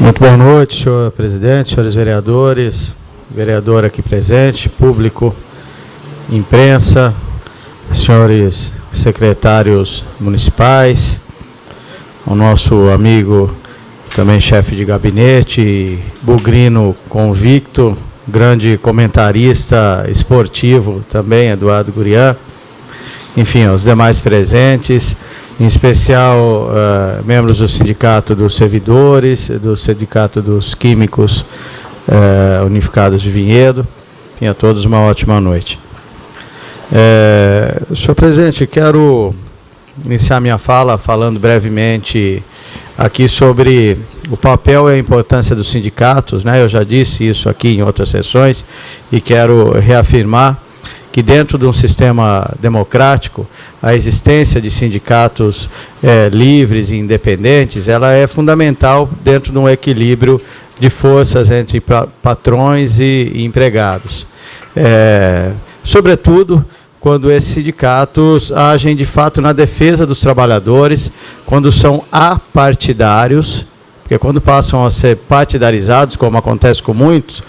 Muito boa noite, senhor presidente, senhores vereadores, vereador aqui presente, público, imprensa, senhores secretários municipais, o nosso amigo, também chefe de gabinete, bugrino convicto, grande comentarista esportivo também, Eduardo Gurian, enfim, aos demais presentes, em especial membros do Sindicato dos Servidores, do Sindicato dos Químicos Unificados de Vinhedo, enfim, a todos uma ótima noite. Senhor presidente, quero iniciar minha fala falando brevemente aqui sobre o papel e a importância dos sindicatos, né? Eu já disse isso aqui em outras sessões e quero reafirmar que dentro de um sistema democrático, a existência de sindicatos livres e independentes, ela é fundamental dentro de um equilíbrio de forças entre patrões e empregados. Sobretudo, quando esses sindicatos agem de fato na defesa dos trabalhadores, quando são apartidários, porque quando passam a ser partidarizados, como acontece com muitos,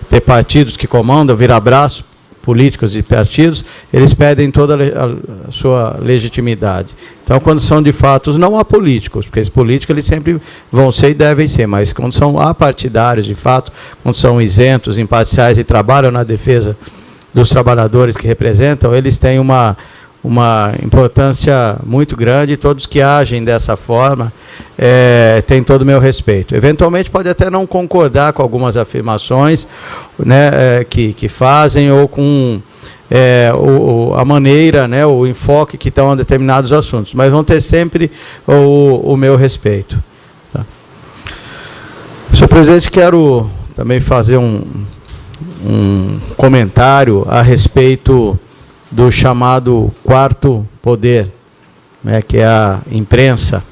ter partidos que comandam, virar braço, políticos de partidos, eles perdem toda a sua legitimidade. Então, quando são de fato não apolíticos, porque os políticos eles sempre vão ser e devem ser, mas quando são apartidários de fato, quando são isentos, imparciais e trabalham na defesa dos trabalhadores que representam, eles têm uma importância muito grande, e todos que agem dessa forma têm todo o meu respeito. Eventualmente pode até não concordar com algumas afirmações, né, que fazem, ou com a maneira, né, o enfoque que estão a determinados assuntos, mas vão ter sempre o meu respeito. Tá. Senhor presidente, quero também fazer um comentário a respeito do chamado quarto poder, né, que é a imprensa.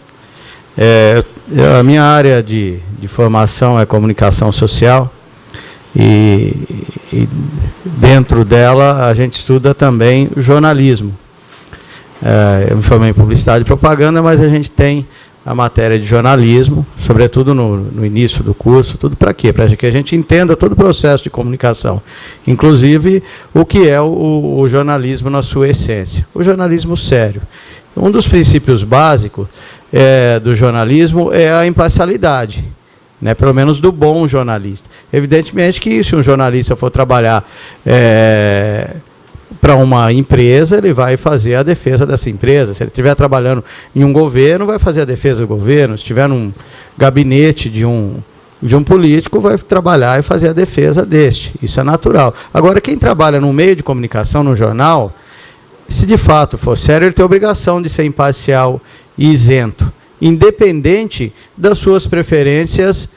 A minha área de formação é comunicação social e dentro dela a gente estuda também jornalismo. Eu me formei em publicidade e propaganda, mas a gente tem a matéria de jornalismo, sobretudo no início do curso. Tudo para quê? Para que a gente entenda todo o processo de comunicação, inclusive o que é o jornalismo na sua essência, o jornalismo sério. Um dos princípios básicos do jornalismo é a imparcialidade, né, pelo menos do bom jornalista. Evidentemente que se um jornalista for trabalhar para uma empresa, ele vai fazer a defesa dessa empresa. Se ele estiver trabalhando em um governo, vai fazer a defesa do governo. Se estiver num gabinete de um político, vai trabalhar e fazer a defesa deste. Isso é natural. Agora, quem trabalha no meio de comunicação, no jornal, se de fato for sério, ele tem a obrigação de ser imparcial e isento, independente das suas preferências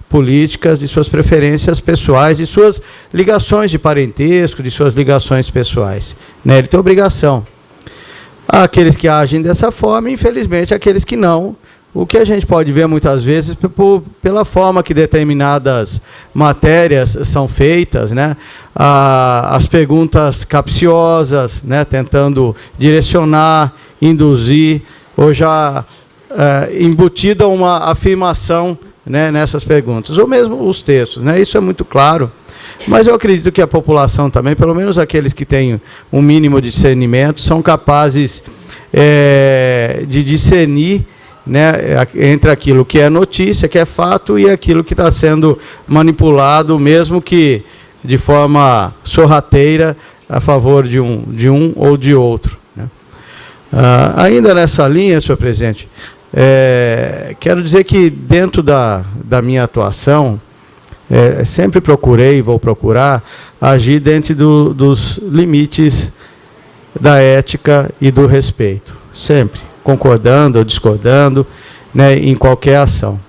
políticas, de suas preferências pessoais, de suas ligações de parentesco, de suas ligações pessoais, né? Ele tem obrigação. Há aqueles que agem dessa forma, infelizmente, aqueles que não. O que a gente pode ver muitas vezes pela forma que determinadas matérias são feitas, né? As perguntas capciosas, né? Tentando direcionar, induzir, ou já embutida uma afirmação, né, nessas perguntas, ou mesmo os textos, né? Isso é muito claro, mas eu acredito que a população também, pelo menos aqueles que têm um mínimo de discernimento, são capazes de discernir, né, entre aquilo que é notícia, que é fato, e aquilo que está sendo manipulado, mesmo que de forma sorrateira, a favor de um ou de outro, né? Ainda nessa linha, senhor presidente, quero dizer que dentro da minha atuação, sempre procurei e vou procurar agir dentro dos limites da ética e do respeito, sempre concordando ou discordando, né, em qualquer ação.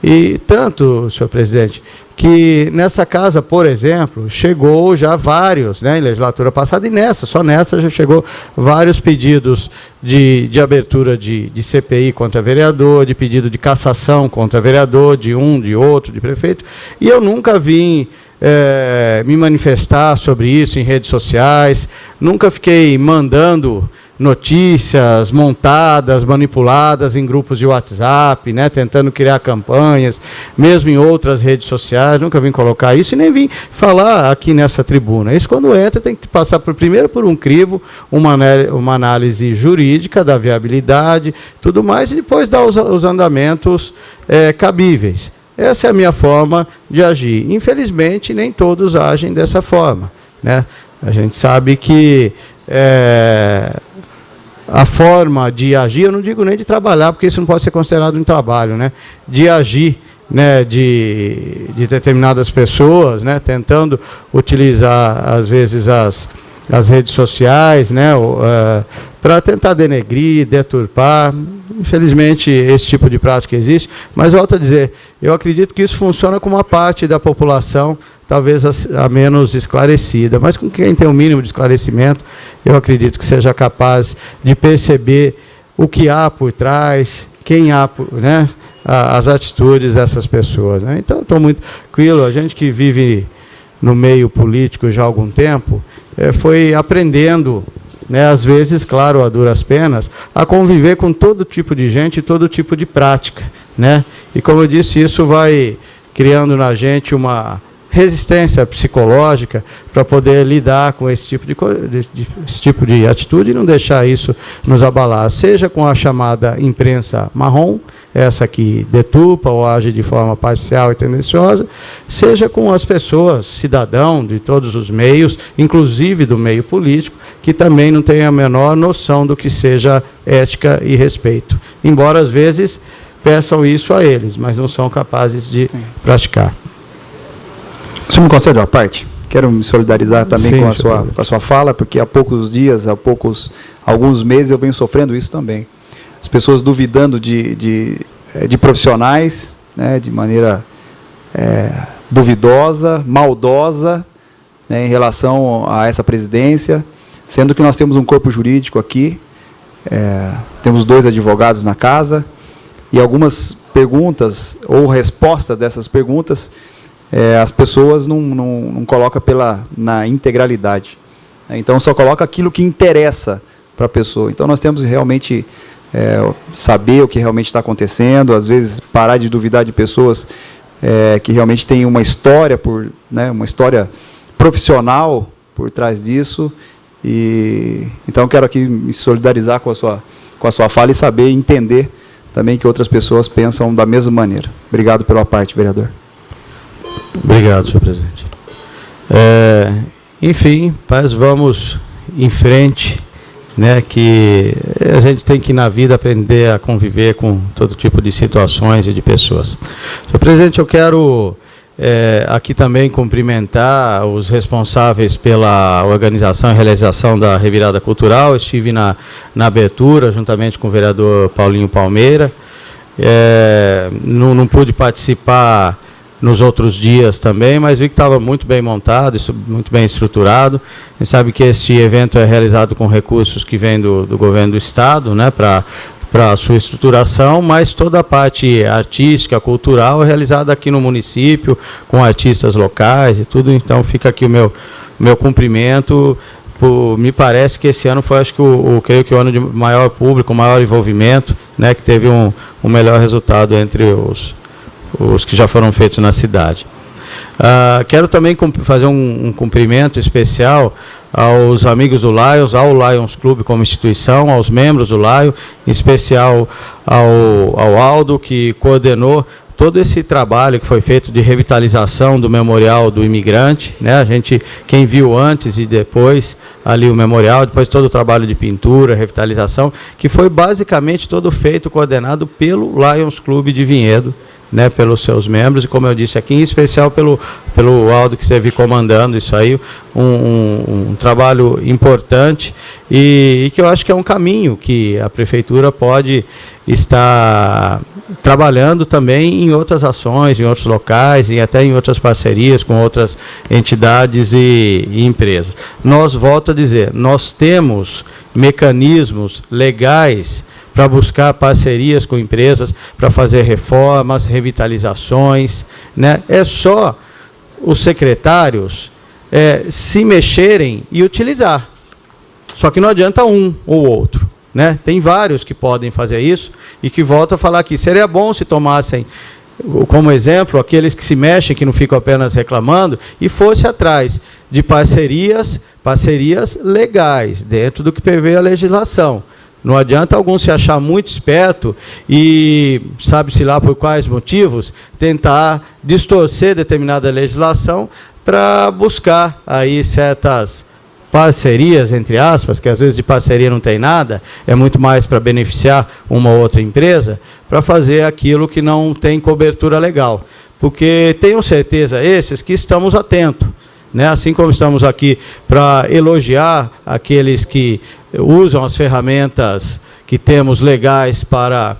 E tanto, senhor presidente, que nessa casa, por exemplo, chegou já vários, né, em legislatura passada, e só nessa já chegou vários pedidos de abertura de CPI contra vereador, de pedido de cassação contra vereador, de outro, de prefeito, e eu nunca vim me manifestar sobre isso em redes sociais, nunca fiquei mandando notícias montadas, manipuladas em grupos de WhatsApp, né, tentando criar campanhas, mesmo em outras redes sociais. Nunca vim colocar isso e nem vim falar aqui nessa tribuna. Isso, quando entra, tem que passar primeiro por um crivo, uma análise jurídica da viabilidade, tudo mais, e depois dar os andamentos cabíveis. Essa é a minha forma de agir. Infelizmente, nem todos agem dessa forma, né? A gente sabe que a forma de agir, eu não digo nem de trabalhar, porque isso não pode ser considerado um trabalho, né? De agir, né, de determinadas pessoas, né, tentando utilizar, às vezes, as redes sociais, né, para tentar denegrir, deturpar. Infelizmente, esse tipo de prática existe, mas volto a dizer, eu acredito que isso funciona com uma parte da população, talvez a menos esclarecida, mas com quem tem o mínimo de esclarecimento, eu acredito que seja capaz de perceber o que há por trás, quem há, né, as atitudes dessas pessoas, né? Então, estou muito tranquilo. A gente que vive no meio político já há algum tempo, foi aprendendo, né, às vezes, claro, a duras penas, a conviver com todo tipo de gente e todo tipo de prática, né? E, como eu disse, isso vai criando na gente uma resistência psicológica para poder lidar com esse tipo de atitude e não deixar isso nos abalar, seja com a chamada imprensa marrom, essa que deturpa ou age de forma parcial e tendenciosa, seja com as pessoas, cidadão de todos os meios, inclusive do meio político, que também não tem a menor noção do que seja ética e respeito, embora às vezes peçam isso a eles, mas não são capazes de praticar. O senhor me concede uma parte? Quero me solidarizar também com a sua fala, porque há poucos dias, alguns meses eu venho sofrendo isso também. As pessoas duvidando de profissionais, né, de maneira duvidosa, maldosa, né, em relação a essa presidência, sendo que nós temos um corpo jurídico aqui, temos 2 advogados na casa, e algumas perguntas ou respostas dessas perguntas, as pessoas não colocam na integralidade, né? Então, só coloca aquilo que interessa para a pessoa. Então, nós temos realmente saber o que realmente está acontecendo, às vezes parar de duvidar de pessoas que realmente têm uma história, né, uma história profissional por trás disso. E então, quero aqui me solidarizar com a sua fala e saber e entender também que outras pessoas pensam da mesma maneira. Obrigado pela parte, vereador. Obrigado, senhor presidente. Enfim, mas vamos em frente, né, que a gente tem que, na vida, aprender a conviver com todo tipo de situações e de pessoas. Senhor presidente, eu quero aqui também cumprimentar os responsáveis pela organização e realização da Revirada Cultural. Estive na abertura, juntamente com o vereador Paulinho Palmeira. Não pude participar nos outros dias também, mas vi que estava muito bem montado, muito bem estruturado. A gente sabe que este evento é realizado com recursos que vêm do governo do Estado, né, para a sua estruturação, mas toda a parte artística, cultural é realizada aqui no município, com artistas locais e tudo. Então, fica aqui o meu cumprimento. Me parece que esse ano foi, acho que creio que o ano de maior público, maior envolvimento, né, que teve um melhor resultado entre os que já foram feitos na cidade. Quero também fazer um cumprimento especial aos amigos do Lions, ao Lions Clube como instituição, aos membros do Lions, em especial ao Aldo, que coordenou todo esse trabalho que foi feito de revitalização do Memorial do Imigrante, né? Quem viu antes e depois ali o memorial, depois todo o trabalho de pintura, revitalização, que foi basicamente todo feito, coordenado pelo Lions Clube de Vinhedo, né, pelos seus membros, e como eu disse aqui, em especial pelo Aldo, que esteve comandando isso aí, um trabalho importante e que eu acho que é um caminho que a Prefeitura pode estar trabalhando também em outras ações, em outros locais e até em outras parcerias com outras entidades e empresas. Volto a dizer, nós temos mecanismos legais para buscar parcerias com empresas, para fazer reformas, revitalizações, né? É só os secretários se mexerem e utilizar. Só que não adianta um ou outro, né? Tem vários que podem fazer isso e que volto a falar aqui. Seria bom se tomassem como exemplo aqueles que se mexem, que não ficam apenas reclamando, e fosse atrás de parcerias legais, dentro do que prevê a legislação. Não adianta algum se achar muito esperto e, sabe-se lá por quais motivos, tentar distorcer determinada legislação para buscar aí certas parcerias, entre aspas, que às vezes de parceria não tem nada, é muito mais para beneficiar uma ou outra empresa, para fazer aquilo que não tem cobertura legal. Porque tenham certeza esses que estamos atentos, né? Assim como estamos aqui para elogiar aqueles que usam as ferramentas que temos legais para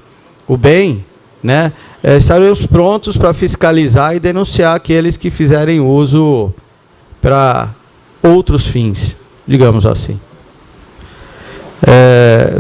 o bem, né? Estaremos prontos para fiscalizar e denunciar aqueles que fizerem uso para outros fins, digamos assim.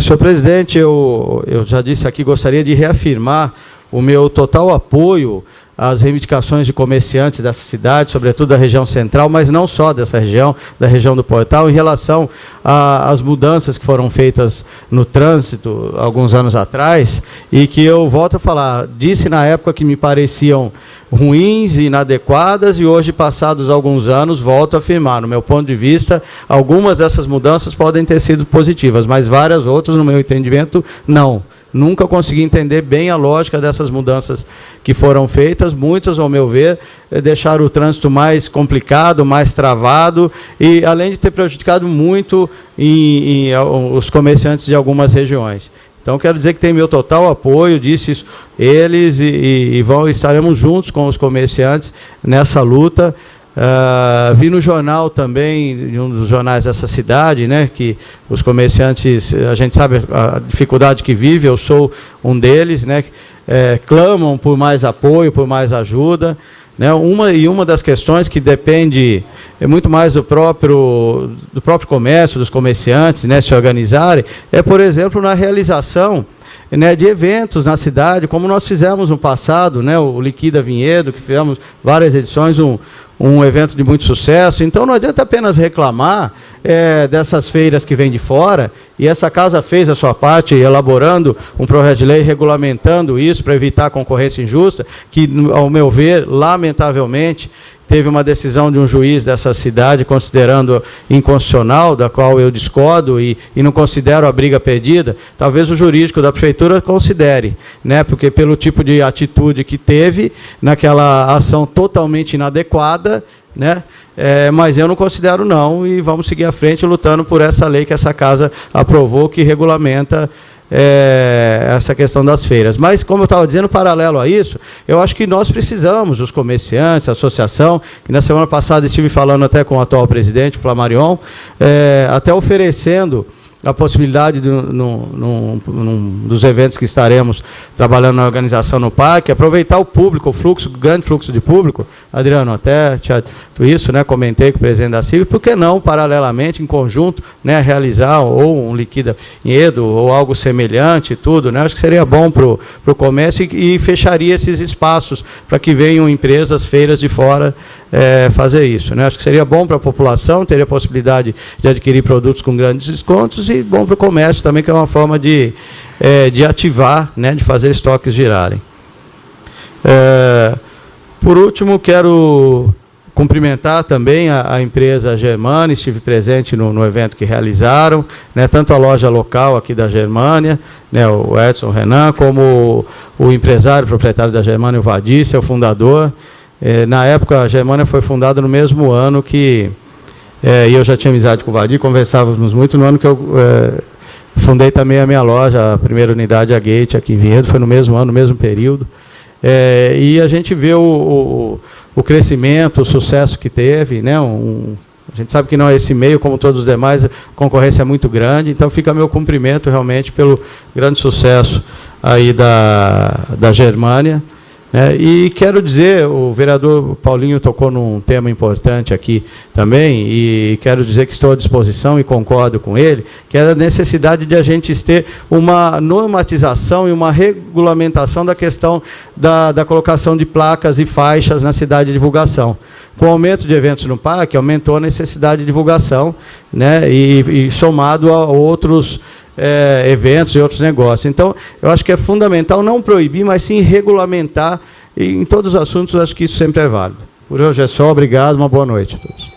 Senhor presidente, eu já disse aqui, gostaria de reafirmar o meu total apoio às reivindicações de comerciantes dessa cidade, sobretudo da região central, mas não só dessa região, da região do Portal, em relação às mudanças que foram feitas no trânsito alguns anos atrás, e que eu volto a falar, disse na época que me pareciam ruins e inadequadas, e hoje, passados alguns anos, volto a afirmar, no meu ponto de vista, algumas dessas mudanças podem ter sido positivas, mas várias outras, no meu entendimento, não. Nunca consegui entender bem a lógica dessas mudanças que foram feitas. Muitas, ao meu ver, deixaram o trânsito mais complicado, mais travado, e além de ter prejudicado muito os comerciantes de algumas regiões. Então, quero dizer que tem meu total apoio, disse isso, eles, estaremos juntos com os comerciantes nessa luta. Vi no jornal também, de um dos jornais dessa cidade, né, que os comerciantes, a gente sabe a dificuldade que vive, eu sou um deles, né, clamam por mais apoio, por mais ajuda, né, uma das questões que depende muito mais do próprio comércio, dos comerciantes, né, se organizarem, por exemplo, na realização, né, de eventos na cidade, como nós fizemos no passado, né, o Liquida Vinhedo, que fizemos várias edições, um evento de muito sucesso. Então não adianta apenas reclamar dessas feiras que vêm de fora, e essa casa fez a sua parte elaborando um projeto de lei regulamentando isso para evitar a concorrência injusta, que, ao meu ver, lamentavelmente, teve uma decisão de um juiz dessa cidade considerando inconstitucional, da qual eu discordo e não considero a briga perdida. Talvez o jurídico da prefeitura considere, né, porque pelo tipo de atitude que teve naquela ação totalmente inadequada, né, mas eu não considero não, e vamos seguir à frente lutando por essa lei que essa casa aprovou, que regulamenta essa questão das feiras. Mas, como eu estava dizendo, paralelo a isso, eu acho que nós precisamos, os comerciantes, a associação, e na semana passada estive falando até com o atual presidente, o Flamarion, até oferecendo a possibilidade dos eventos que estaremos trabalhando na organização no parque, aproveitar o público, o grande fluxo de público, Adriano, até isso, né, comentei com o presidente da CIV, por que não, paralelamente, em conjunto, né, realizar ou um Liquida Vinhedo ou algo semelhante, tudo, né, acho que seria bom para o comércio e fecharia esses espaços para que venham empresas, feiras de fora fazer isso, né, acho que seria bom para a população, teria a possibilidade de adquirir produtos com grandes descontos, e bom para o comércio também, que é uma forma de ativar, né, de fazer estoques girarem. Por último, quero cumprimentar também a empresa Germânia, estive presente no evento que realizaram, né, tanto a loja local aqui da Germânia, né, o Edson Renan, como o empresário, proprietário da Germânia, o Vadício, é o fundador. Na época, a Germânia foi fundada no mesmo ano que... e eu já tinha amizade com o Vadir, conversávamos muito no ano que eu fundei também a minha loja, a primeira unidade, a Gate, aqui em Vinhedo, foi no mesmo ano, no mesmo período. E a gente vê o crescimento, o sucesso que teve, né? A gente sabe que não é esse meio, como todos os demais, a concorrência é muito grande, então fica meu cumprimento realmente pelo grande sucesso aí da Germânia. E quero dizer, o vereador Paulinho tocou num tema importante aqui também, e quero dizer que estou à disposição e concordo com ele, que é a necessidade de a gente ter uma normatização e uma regulamentação da questão da colocação de placas e faixas na cidade de divulgação. Com o aumento de eventos no parque, aumentou a necessidade de divulgação, né, e somado a outros eventos e outros negócios. Então, eu acho que é fundamental não proibir, mas sim regulamentar, e em todos os assuntos, eu acho que isso sempre é válido. Por hoje é só, obrigado, uma boa noite a todos.